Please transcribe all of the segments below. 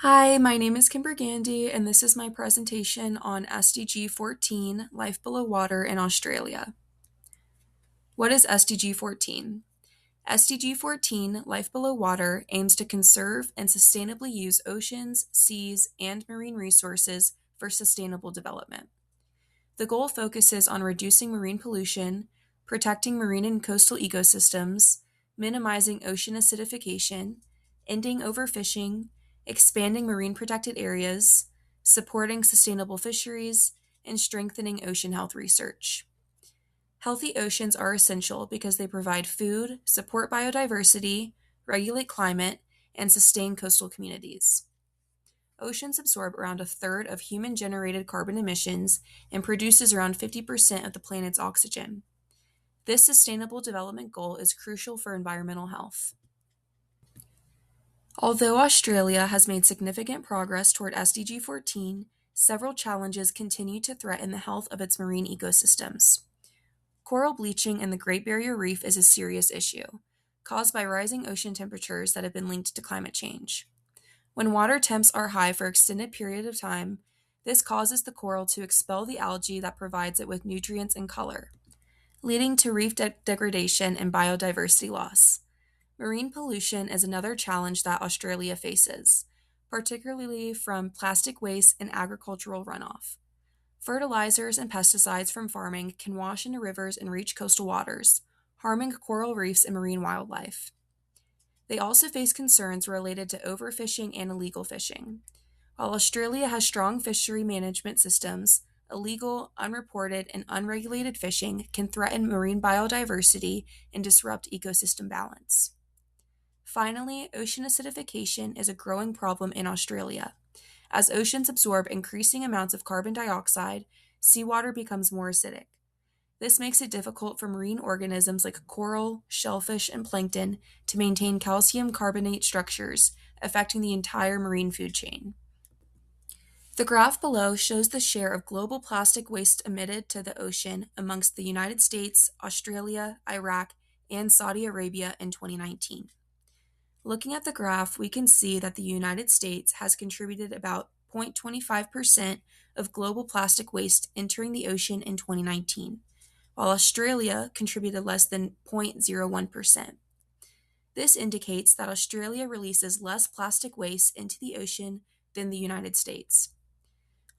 Hi, my name is Kimber Gandy, and this is my presentation on SDG 14, Life Below Water in Australia. What is SDG 14? SDG 14, Life Below Water, aims to conserve and sustainably use oceans, seas, and marine resources for sustainable development. The goal focuses on reducing marine pollution, protecting marine and coastal ecosystems, minimizing ocean acidification, ending overfishing, expanding marine protected areas, supporting sustainable fisheries, and strengthening ocean health research. Healthy oceans are essential because they provide food, support biodiversity, regulate climate, and sustain coastal communities. Oceans absorb around a third of human-generated carbon emissions and produces around 50% of the planet's oxygen. This sustainable development goal is crucial for environmental health. Although Australia has made significant progress toward SDG 14, several challenges continue to threaten the health of its marine ecosystems. Coral bleaching in the Great Barrier Reef is a serious issue, caused by rising ocean temperatures that have been linked to climate change. When water temps are high for extended period of time, this causes the coral to expel the algae that provides it with nutrients and color, leading to reef degradation and biodiversity loss. Marine pollution is another challenge that Australia faces, particularly from plastic waste and agricultural runoff. Fertilizers and pesticides from farming can wash into rivers and reach coastal waters, harming coral reefs and marine wildlife. They also face concerns related to overfishing and illegal fishing. While Australia has strong fishery management systems, illegal, unreported, and unregulated fishing can threaten marine biodiversity and disrupt ecosystem balance. Finally, ocean acidification is a growing problem in Australia. As oceans absorb increasing amounts of carbon dioxide, seawater becomes more acidic. This makes it difficult for marine organisms like coral, shellfish, and plankton to maintain calcium carbonate structures, affecting the entire marine food chain. The graph below shows the share of global plastic waste emitted to the ocean amongst the United States, Australia, Iraq, and Saudi Arabia in 2019. Looking at the graph, we can see that the United States has contributed about 0.25% of global plastic waste entering the ocean in 2019, while Australia contributed less than 0.01%. This indicates that Australia releases less plastic waste into the ocean than the United States.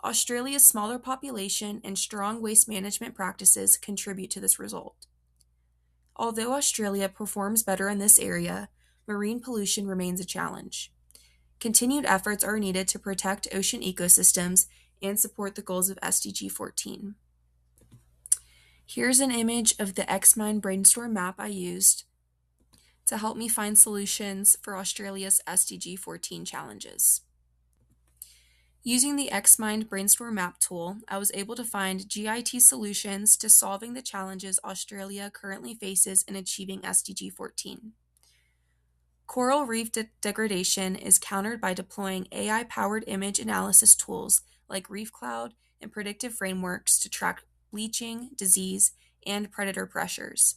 Australia's smaller population and strong waste management practices contribute to this result. Although Australia performs better in this area, marine pollution remains a challenge. Continued efforts are needed to protect ocean ecosystems and support the goals of SDG 14. Here's an image of the Xmind brainstorm map I used to help me find solutions for Australia's SDG 14 challenges. Using the Xmind brainstorm map tool, I was able to find GIT solutions to solving the challenges Australia currently faces in achieving SDG 14. Coral reef degradation is countered by deploying AI-powered image analysis tools like Reef Cloud and predictive frameworks to track bleaching, disease, and predator pressures,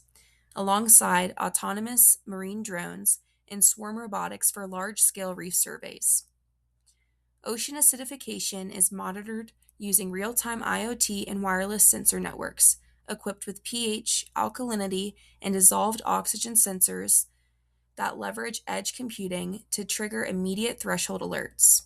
alongside autonomous marine drones and swarm robotics for large-scale reef surveys. Ocean acidification is monitored using real-time IoT and wireless sensor networks equipped with pH, alkalinity, and dissolved oxygen sensors that leverage edge computing to trigger immediate threshold alerts.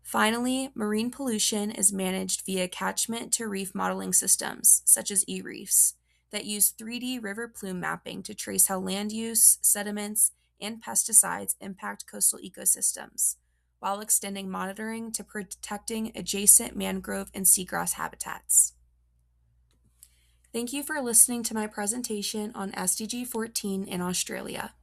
Finally, marine pollution is managed via catchment to reef modeling systems, such as e-reefs, that use 3D river plume mapping to trace how land use, sediments, and pesticides impact coastal ecosystems, while extending monitoring to protecting adjacent mangrove and seagrass habitats. Thank you for listening to my presentation on SDG 14 in Australia.